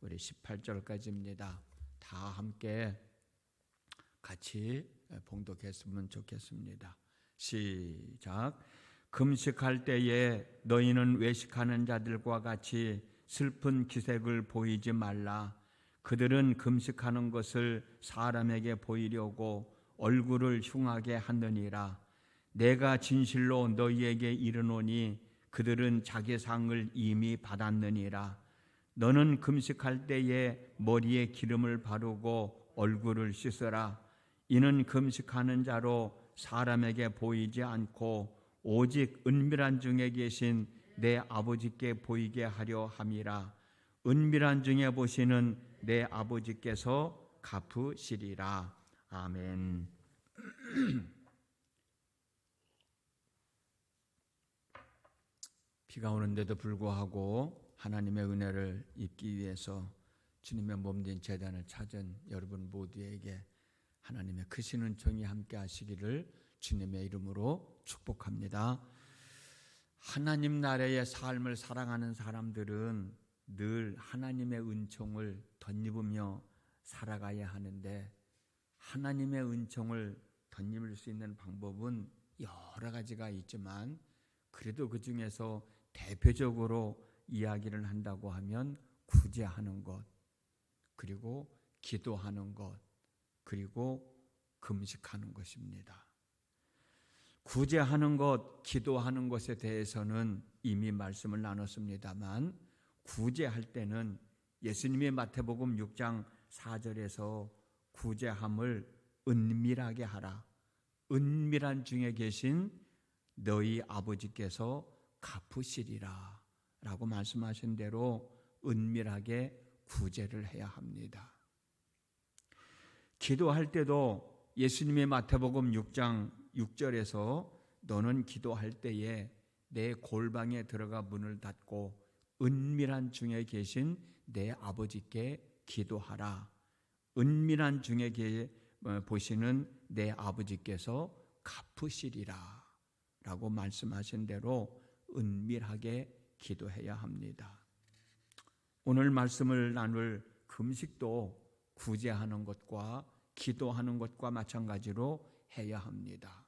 우리 18절까지입니다. 다 함께 같이 봉독했으면 좋겠습니다. 시작. 금식할 때에 너희는 외식하는 자들과 같이 슬픈 기색을 보이지 말라. 그들은 금식하는 것을 사람에게 보이려고 얼굴을 흉하게 하느니라. 내가 진실로 너희에게 이르노니 그들은 자기 상을 이미 받았느니라. 너는 금식할 때에 머리에 기름을 바르고 얼굴을 씻으라. 이는 금식하는 자로 사람에게 보이지 않고 오직 은밀한 중에 계신 내 아버지께 보이게 하려 함이라. 은밀한 중에 보시는 내 아버지께서 갚으시리라. 아멘. 비가 오는데도 불구하고 하나님의 은혜를 입기 위해서 주님의 몸된 제단을 찾은 여러분 모두에게 하나님의 크신 은총이 함께 하시기를 주님의 이름으로 축복합니다. 하나님 나라의 삶을 살아가는 사람들은 늘 하나님의 은총을 덧입으며 살아가야 하는데, 하나님의 은총을 덧입을 수 있는 방법은 여러 가지가 있지만 그래도 그 중에서 대표적으로 이야기를 한다고 하면 구제하는 것, 그리고 기도하는 것, 그리고 금식하는 것입니다. 구제하는 것, 기도하는 것에 대해서는 이미 말씀을 나눴습니다만, 구제할 때는 예수님의 마태복음 6장 4절에서 구제함을 은밀하게 하라. 은밀한 중에 계신 너희 아버지께서 갚으시리라 라고 말씀하신 대로 은밀하게 구제를 해야 합니다. 기도할 때도 예수님의 마태복음 6장 6절에서 너는 기도할 때에 내 골방에 들어가 문을 닫고 은밀한 중에 계신 내 아버지께 기도하라. 은밀한 중에 보시는 내 아버지께서 갚으시리라 라고 말씀하신 대로 은밀하게 기도해야 합니다. 오늘 말씀을 나눌 금식도 구제하는 것과 기도하는 것과 마찬가지로 해야 합니다.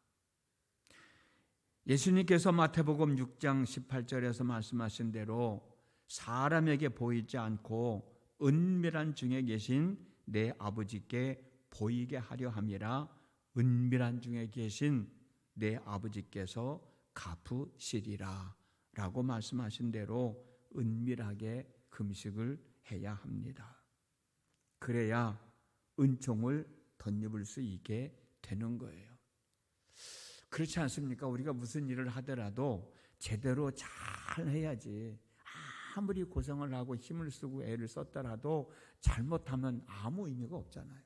예수님께서 마태복음 6장 18절에서 말씀하신 대로 사람에게 보이지 않고 은밀한 중에 계신 내 아버지께 보이게 하려 함이라. 은밀한 중에 계신 내 아버지께서 갚으시리라 라고 말씀하신 대로 은밀하게 금식을 해야 합니다. 그래야 은총을 덧입을 수 있게 되는 거예요. 그렇지 않습니까? 우리가 무슨 일을 하더라도 제대로 잘 해야지. 아무리 고생을 하고 힘을 쓰고 애를 썼더라도 잘못하면 아무 의미가 없잖아요.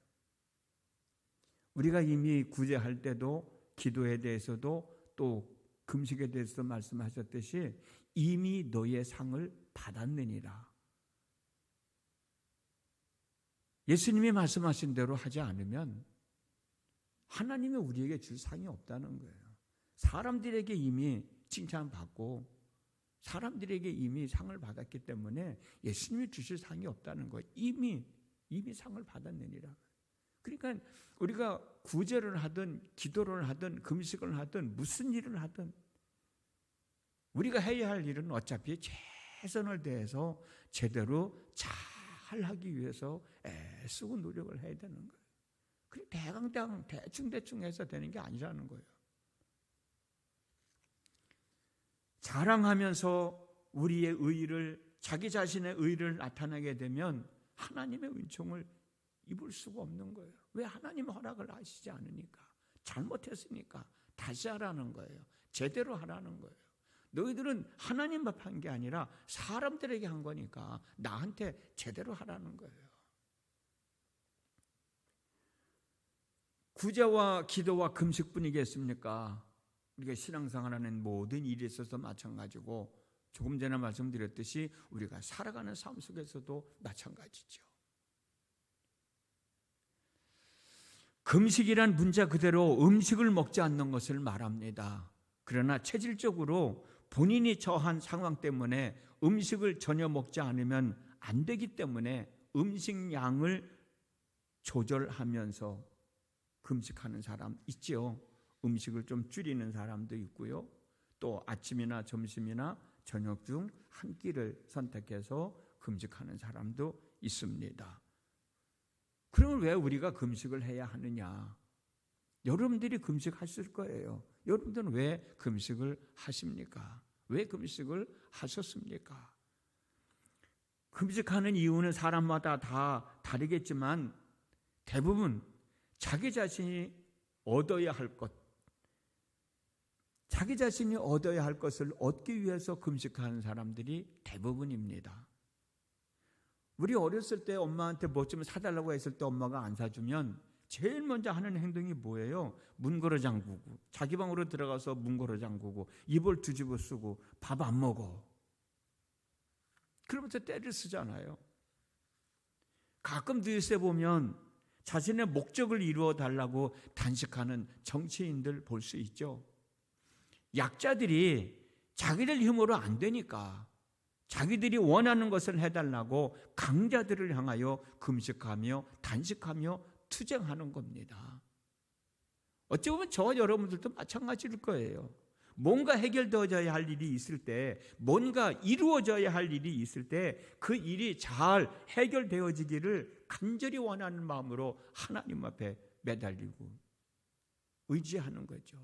우리가 이미 구제할 때도 기도에 대해서도 또 금식에 대해서 말씀하셨듯이 이미 너의 상을 받았느니라. 예수님이 말씀하신 대로 하지 않으면 하나님이 우리에게 줄 상이 없다는 거예요. 사람들에게 이미 칭찬받고 사람들에게 이미 상을 받았기 때문에 예수님이 주실 상이 없다는 거예요. 이미 상을 받았느니라. 그러니까 우리가 구제를 하든 기도를 하든 금식을 하든 무슨 일을 하든 우리가 해야 할 일은 어차피 최선을 다해서 제대로 잘 하기 위해서 애쓰고 노력을 해야 되는 거예요. 그리고 대충 해서 되는 게 아니라는 거예요. 자랑하면서 우리의 의의를, 자기 자신의 의의를 나타내게 되면 하나님의 은총을 입을 수가 없는 거예요. 왜? 하나님 허락을 하시지 않으니까. 잘못했으니까 다시 하라는 거예요. 제대로 하라는 거예요. 너희들은 하나님 앞에 한 게 아니라 사람들에게 한 거니까 나한테 제대로 하라는 거예요. 구제와 기도와 금식뿐이겠습니까? 우리가 신앙생활하는 모든 일에 있어서 마찬가지고, 조금 전에 말씀드렸듯이 우리가 살아가는 삶 속에서도 마찬가지죠. 금식이란 문자 그대로 음식을 먹지 않는 것을 말합니다. 그러나 체질적으로 본인이 처한 상황 때문에 음식을 전혀 먹지 않으면 안 되기 때문에 음식 양을 조절하면서 금식하는 사람 있죠. 음식을 좀 줄이는 사람도 있고요. 또 아침이나 점심이나 저녁 중 한 끼를 선택해서 금식하는 사람도 있습니다. 그러면 왜 우리가 금식을 해야 하느냐? 여러분들이 금식하실 거예요. 여러분들은 왜 금식을 하십니까? 왜 금식을 하셨습니까? 금식하는 이유는 사람마다 다 다르겠지만 대부분 자기 자신이 얻어야 할 것, 자기 자신이 얻어야 할 것을 얻기 위해서 금식하는 사람들이 대부분입니다. 우리 어렸을 때 엄마한테 뭐 좀 사달라고 했을 때 엄마가 안 사주면 제일 먼저 하는 행동이 뭐예요? 문 걸어 잠그고, 자기 방으로 들어가서 문 걸어 잠그고 이불 뒤집어 쓰고 밥 안 먹어. 그러면서 때를 쓰잖아요. 가끔 뉴스에 보면 자신의 목적을 이루어 달라고 단식하는 정치인들 볼 수 있죠. 약자들이 자기들 힘으로 안 되니까 자기들이 원하는 것을 해달라고 강자들을 향하여 금식하며 단식하며 투쟁하는 겁니다. 어찌 보면 저와 여러분들도 마찬가지일 거예요. 뭔가 해결되어져야 할 일이 있을 때, 뭔가 이루어져야 할 일이 있을 때 그 일이 잘 해결되어지기를 간절히 원하는 마음으로 하나님 앞에 매달리고 의지하는 거죠.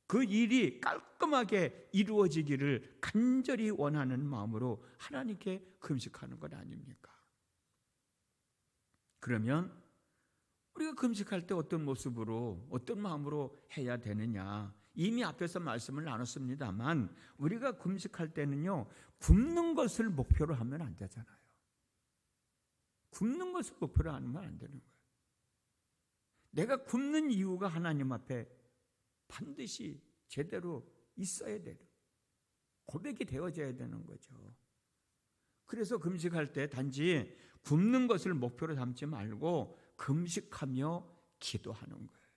그 일이 깔끔하게 이루어지기를 간절히 원하는 마음으로 하나님께 금식하는 것 아닙니까? 그러면 우리가 금식할 때 어떤 모습으로, 어떤 마음으로 해야 되느냐? 이미 앞에서 말씀을 나눴습니다만 우리가 금식할 때는요, 굶는 것을 목표로 하면 안 되잖아요. 굶는 것을 목표로 하면 안 되는 거예요. 내가 굶는 이유가 하나님 앞에 반드시 제대로 있어야 돼요. 고백이 되어져야 되는 거죠. 그래서 금식할 때 단지 굶는 것을 목표로 삼지 말고 금식하며 기도하는 거예요.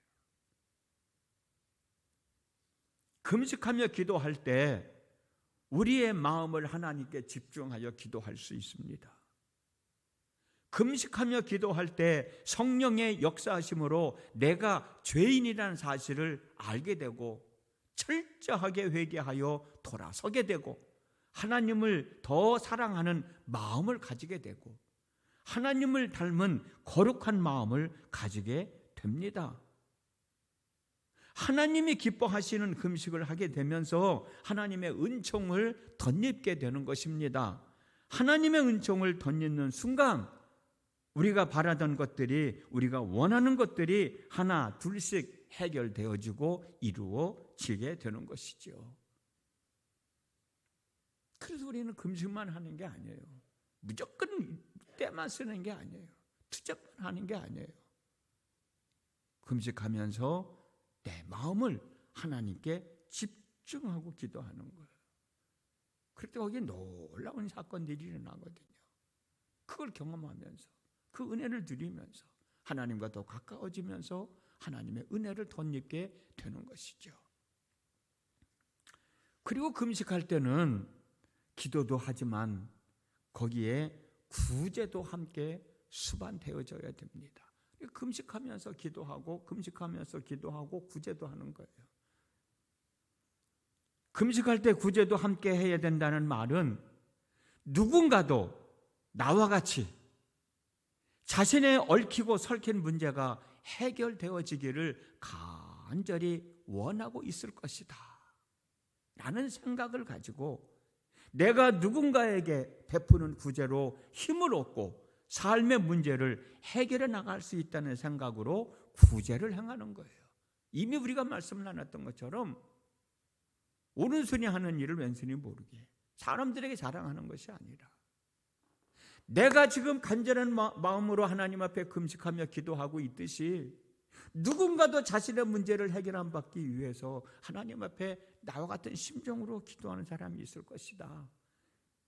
금식하며 기도할 때 우리의 마음을 하나님께 집중하여 기도할 수 있습니다. 금식하며 기도할 때 성령의 역사하심으로 내가 죄인이라는 사실을 알게 되고 철저하게 회개하여 돌아서게 되고 하나님을 더 사랑하는 마음을 가지게 되고 하나님을 닮은 거룩한 마음을 가지게 됩니다. 하나님이 기뻐하시는 금식을 하게 되면서 하나님의 은총을 덧입게 되는 것입니다. 하나님의 은총을 덧입는 순간 우리가 바라던 것들이, 우리가 원하는 것들이 하나 둘씩 해결되어지고 이루어지게 되는 것이죠. 그래서 우리는 금식만 하는 게 아니에요. 무조건 때만 쓰는 게 아니에요. 투정만 하는 게 아니에요. 금식하면서 내 마음을 하나님께 집중하고 기도하는 거예요. 그럴 때 거기에 놀라운 사건들이 일어나거든요. 그걸 경험하면서 그 은혜를 누리면서 하나님과 더 가까워지면서 하나님의 은혜를 덧입게 되는 것이죠. 그리고 금식할 때는 기도도 하지만 거기에 구제도 함께 수반되어져야 됩니다. 금식하면서 기도하고 금식하면서 기도하고 구제도 하는 거예요. 금식할 때 구제도 함께 해야 된다는 말은 누군가도 나와 같이 자신의 얽히고 설킨 문제가 해결되어지기를 간절히 원하고 있을 것이다 라는 생각을 가지고 내가 누군가에게 베푸는 구제로 힘을 얻고 삶의 문제를 해결해 나갈 수 있다는 생각으로 구제를 행하는 거예요. 이미 우리가 말씀을 나눴던 것처럼 오른손이 하는 일을 왼손이 모르게 사람들에게 자랑하는 것이 아니라 내가 지금 간절한 마음으로 하나님 앞에 금식하며 기도하고 있듯이 누군가도 자신의 문제를 해결받기 위해서 하나님 앞에 나와 같은 심정으로 기도하는 사람이 있을 것이다.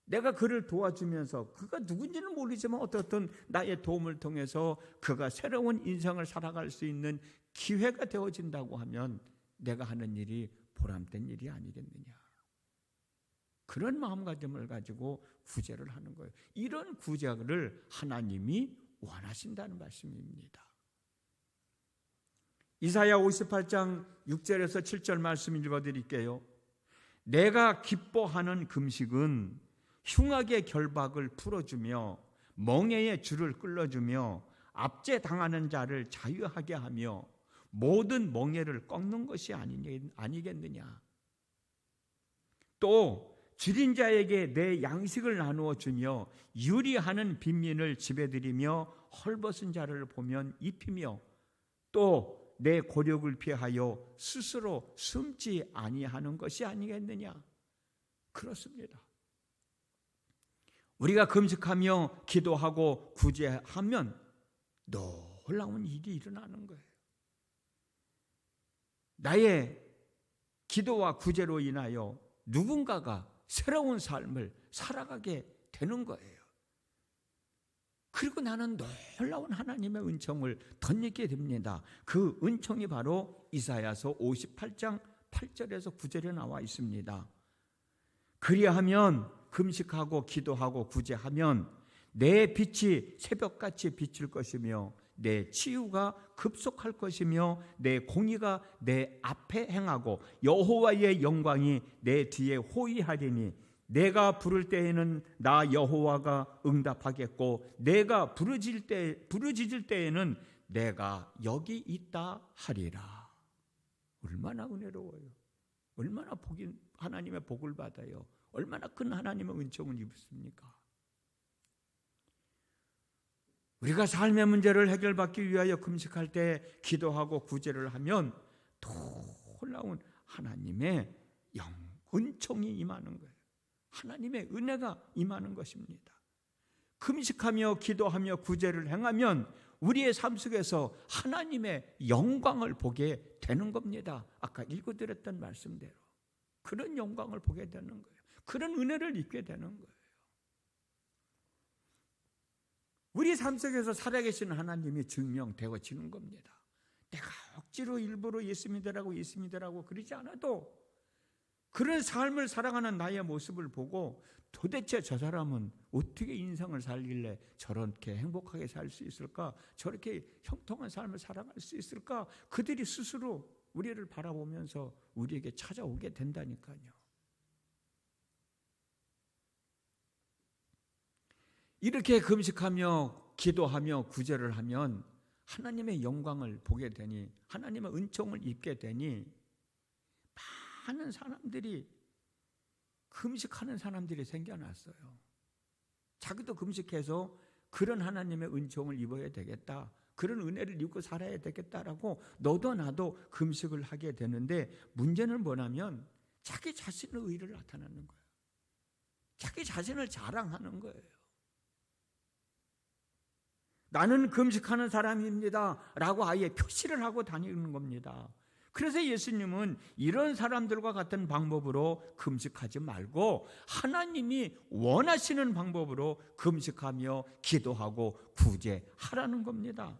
내가 그를 도와주면서 그가 누군지는 모르지만 어떻든 나의 도움을 통해서 그가 새로운 인생을 살아갈 수 있는 기회가 되어진다고 하면 내가 하는 일이 보람된 일이 아니겠느냐. 그런 마음가짐을 가지고 구제를 하는 거예요. 이런 구제를 하나님이 원하신다는 말씀입니다. 이사야 58장 6절에서 7절 말씀 읽어드릴게요. 내가 기뻐하는 금식은 흉악의 결박을 풀어주며 멍에의 줄을 끌어주며 압제당하는 자를 자유하게 하며 모든 멍에를 꺾는 것이 아니겠느냐. 또 줄인 자에게 내 양식을 나누어 주며 유리하는 빈민을 집에 들이며 헐벗은 자를 보면 입히며 또 내 고력을 피하여 스스로 숨지 아니하는 것이 아니겠느냐. 그렇습니다. 우리가 금식하며 기도하고 구제하면 놀라운 일이 일어나는 거예요. 나의 기도와 구제로 인하여 누군가가 새로운 삶을 살아가게 되는 거예요. 그리고 나는 놀라운 하나님의 은총을 덧입게 됩니다. 그 은총이 바로 이사야서 58장 8절에서 9절에 나와 있습니다. 그리하면 금식하고 기도하고 구제하면 내 빛이 새벽같이 비칠 것이며 내 치유가 급속할 것이며 내 공의가 내 앞에 행하고 여호와의 영광이 내 뒤에 호위하리니 내가 부를 때에는 나 여호와가 응답하겠고 내가 부르짖을 때에는 내가 여기 있다 하리라. 얼마나 은혜로워요. 얼마나 하나님의 복을 받아요. 얼마나 큰 하나님의 은총을 입습니까? 우리가 삶의 문제를 해결받기 위하여 금식할 때 기도하고 구제를 하면 놀라운 하나님의 은총이 임하는 거예요. 하나님의 은혜가 임하는 것입니다. 금식하며 기도하며 구제를 행하면 우리의 삶 속에서 하나님의 영광을 보게 되는 겁니다. 아까 읽어드렸던 말씀대로 그런 영광을 보게 되는 거예요. 그런 은혜를 입게 되는 거예요. 우리 삶 속에서 살아계신 하나님이 증명되어지는 겁니다. 내가 억지로 일부러 예수 믿으라고 그러지 않아도 그런 삶을 살아가는 나의 모습을 보고 도대체 저 사람은 어떻게 인생을 살길래 저렇게 행복하게 살 수 있을까? 저렇게 형통한 삶을 살아갈 수 있을까? 그들이 스스로 우리를 바라보면서 우리에게 찾아오게 된다니까요. 이렇게 금식하며 기도하며 구제를 하면 하나님의 영광을 보게 되니 하나님의 은총을 입게 되니 많은 사람들이 금식하는 사람들이 생겨났어요. 자기도 금식해서 그런 하나님의 은총을 입어야 되겠다. 그런 은혜를 입고 살아야 되겠다라고 너도 나도 금식을 하게 되는데 문제는 뭐냐면 자기 자신의 의를 나타내는 거예요. 자기 자신을 자랑하는 거예요. 나는 금식하는 사람입니다 라고 아예 표시를 하고 다니는 겁니다. 그래서 예수님은 이런 사람들과 같은 방법으로 금식하지 말고 하나님이 원하시는 방법으로 금식하며 기도하고 구제하라는 겁니다.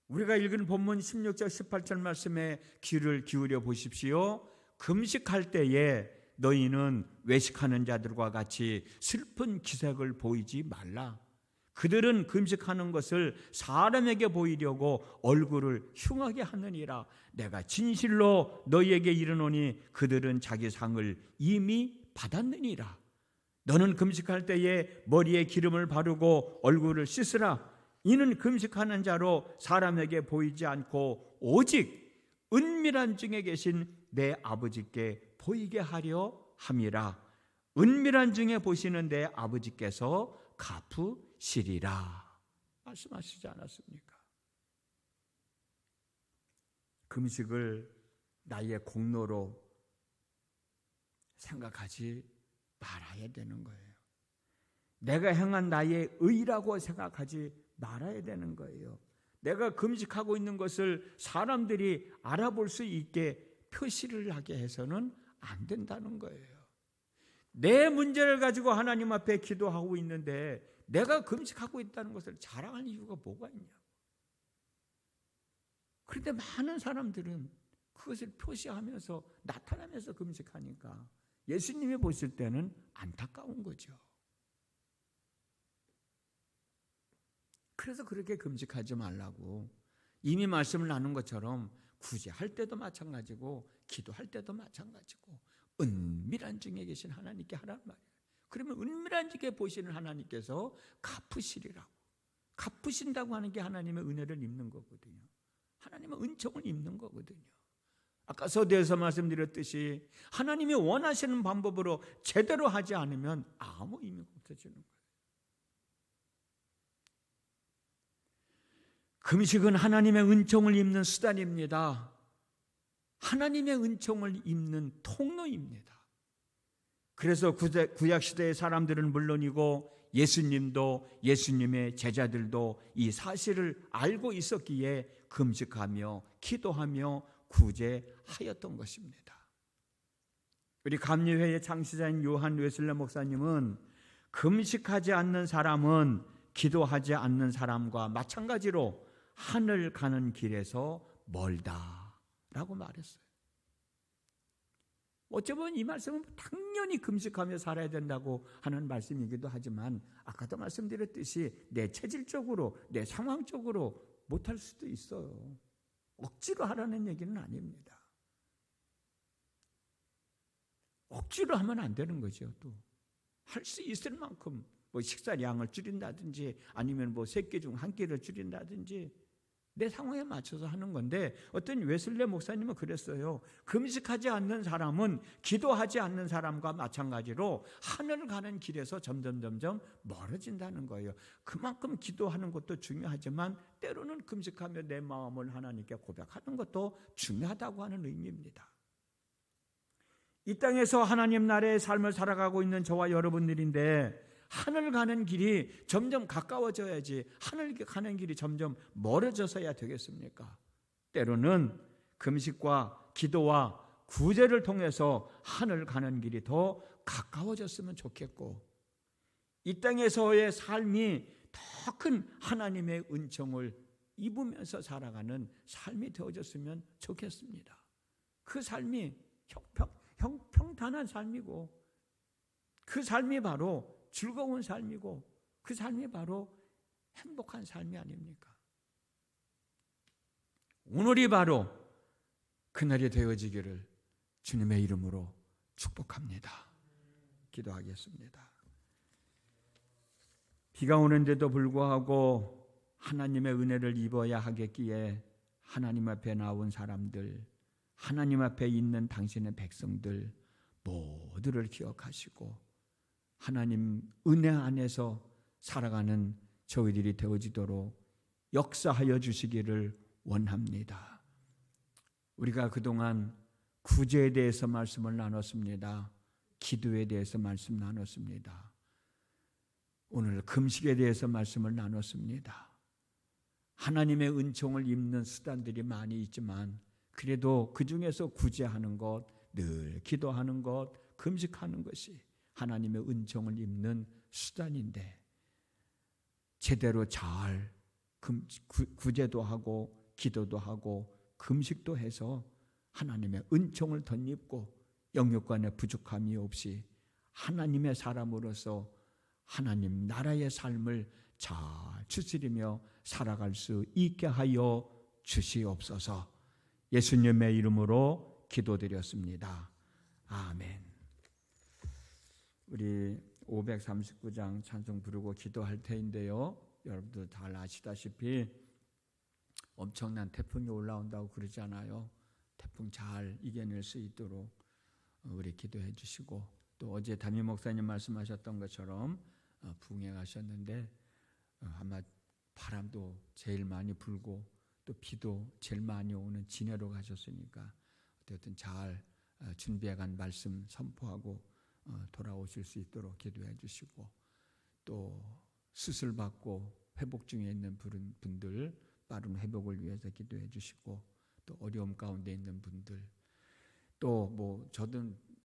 우리가 읽은 본문 16절 18절 말씀에 귀를 기울여 보십시오. 금식할 때에 너희는 외식하는 자들과 같이 슬픈 기색을 보이지 말라. 그들은 금식하는 것을 사람에게 보이려고 얼굴을 흉하게 하느니라. 내가 진실로 너희에게 이르노니 그들은 자기 상을 이미 받았느니라. 너는 금식할 때에 머리에 기름을 바르고 얼굴을 씻으라. 이는 금식하는 자로 사람에게 보이지 않고 오직 은밀한 중에 계신 내 아버지께 보이게 하려 함이라. 은밀한 중에 보시는 내 아버지께서 갚으시리라 말씀하시지 않았습니까? 금식을 나의 공로로 생각하지 말아야 되는 거예요. 내가 행한 나의 의라고 생각하지 말아야 되는 거예요. 내가 금식하고 있는 것을 사람들이 알아볼 수 있게 표시를 하게 해서는 안 된다는 거예요. 내 문제를 가지고 하나님 앞에 기도하고 있는데 내가 금식하고 있다는 것을 자랑할 이유가 뭐가 있냐고. 그런데 많은 사람들은 그것을 표시하면서 나타나면서 금식하니까 예수님이 보실 때는 안타까운 거죠. 그래서 그렇게 금식하지 말라고 이미 말씀을 나눈 것처럼 구제할 때도 마찬가지고 기도할 때도 마찬가지고 은밀한 중에 계신 하나님께 하라는 말이에요. 그러면 은밀한 중에 보시는 하나님께서 갚으시리라고. 갚으신다고 하는 게 하나님의 은혜를 입는 거거든요. 하나님의 은총을 입는 거거든요. 아까 서두에서 말씀드렸듯이 하나님이 원하시는 방법으로 제대로 하지 않으면 아무 의미가 없어지는 거예요. 금식은 하나님의 은총을 입는 수단입니다. 하나님의 은총을 입는 통로입니다. 그래서 구약시대의 사람들은 물론이고 예수님도 예수님의 제자들도 이 사실을 알고 있었기에 금식하며 기도하며 구제하였던 것입니다. 우리 감리회의 창시자인 요한 웨슬레 목사님은 금식하지 않는 사람은 기도하지 않는 사람과 마찬가지로 하늘 가는 길에서 멀다라고 말했어요. 어쩌면 이 말씀은 당연히 금식하며 살아야 된다고 하는 말씀이기도 하지만 아까도 말씀드렸듯이 내 체질적으로 내 상황적으로 못할 수도 있어요. 억지로 하라는 얘기는 아닙니다. 억지로 하면 안 되는 거죠. 또 할 수 있을 만큼 뭐 식사량을 줄인다든지 아니면 뭐 3끼 중 1끼를 줄인다든지 내 상황에 맞춰서 하는 건데 어떤 웨슬레 목사님은 그랬어요. 금식하지 않는 사람은 기도하지 않는 사람과 마찬가지로 하늘 가는 길에서 점점 멀어진다는 거예요. 그만큼 기도하는 것도 중요하지만 때로는 금식하며 내 마음을 하나님께 고백하는 것도 중요하다고 하는 의미입니다. 이 땅에서 하나님 나라의 삶을 살아가고 있는 저와 여러분들인데 하늘 가는 길이 점점 가까워져야지 하늘 가는 길이 점점 멀어져서야 되겠습니까? 때로는 금식과 기도와 구제를 통해서 하늘 가는 길이 더 가까워졌으면 좋겠고 이 땅에서의 삶이 더 큰 하나님의 은총을 입으면서 살아가는 삶이 되어졌으면 좋겠습니다. 그 삶이 평탄한 삶이고 그 삶이 바로 즐거운 삶이고 그 삶이 바로 행복한 삶이 아닙니까? 오늘이 바로 그날이 되어지기를 주님의 이름으로 축복합니다. 기도하겠습니다. 비가 오는데도 불구하고 하나님의 은혜를 입어야 하겠기에 하나님 앞에 나온 사람들, 하나님 앞에 있는 당신의 백성들 모두를 기억하시고 하나님 은혜 안에서 살아가는 저희들이 되어지도록 역사하여 주시기를 원합니다. 우리가 그동안 구제에 대해서 말씀을 나눴습니다. 기도에 대해서 말씀 나눴습니다. 오늘 금식에 대해서 말씀을 나눴습니다. 하나님의 은총을 입는 수단들이 많이 있지만 그래도 그 중에서 구제하는 것, 늘 기도하는 것, 금식하는 것이 하나님의 은총을 입는 수단인데 제대로 잘 구제도 하고 기도도 하고 금식도 해서 하나님의 은총을 덧입고 영육간의 부족함이 없이 하나님의 사람으로서 하나님 나라의 삶을 잘 추스리며 살아갈 수 있게 하여 주시옵소서. 예수님의 이름으로 기도드렸습니다. 아멘. 우리 539장 찬송 부르고 기도할 때인데요. 여러분들 잘 아시다시피 엄청난 태풍이 올라온다고 그러잖아요. 태풍 잘 이겨낼 수 있도록 우리 기도해 주시고 또 어제 담임 목사님 말씀하셨던 것처럼 부흥회 가셨는데 아마 바람도 제일 많이 불고 또 비도 제일 많이 오는 진해로 가셨으니까 어쨌든 잘 준비해간 말씀 선포하고 돌아오실 수 있도록 기도해 주시고 또 수술받고 회복 중에 있는 분들 빠른 회복을 위해서 기도해 주시고 또 어려움 가운데 있는 분들 또 뭐 저는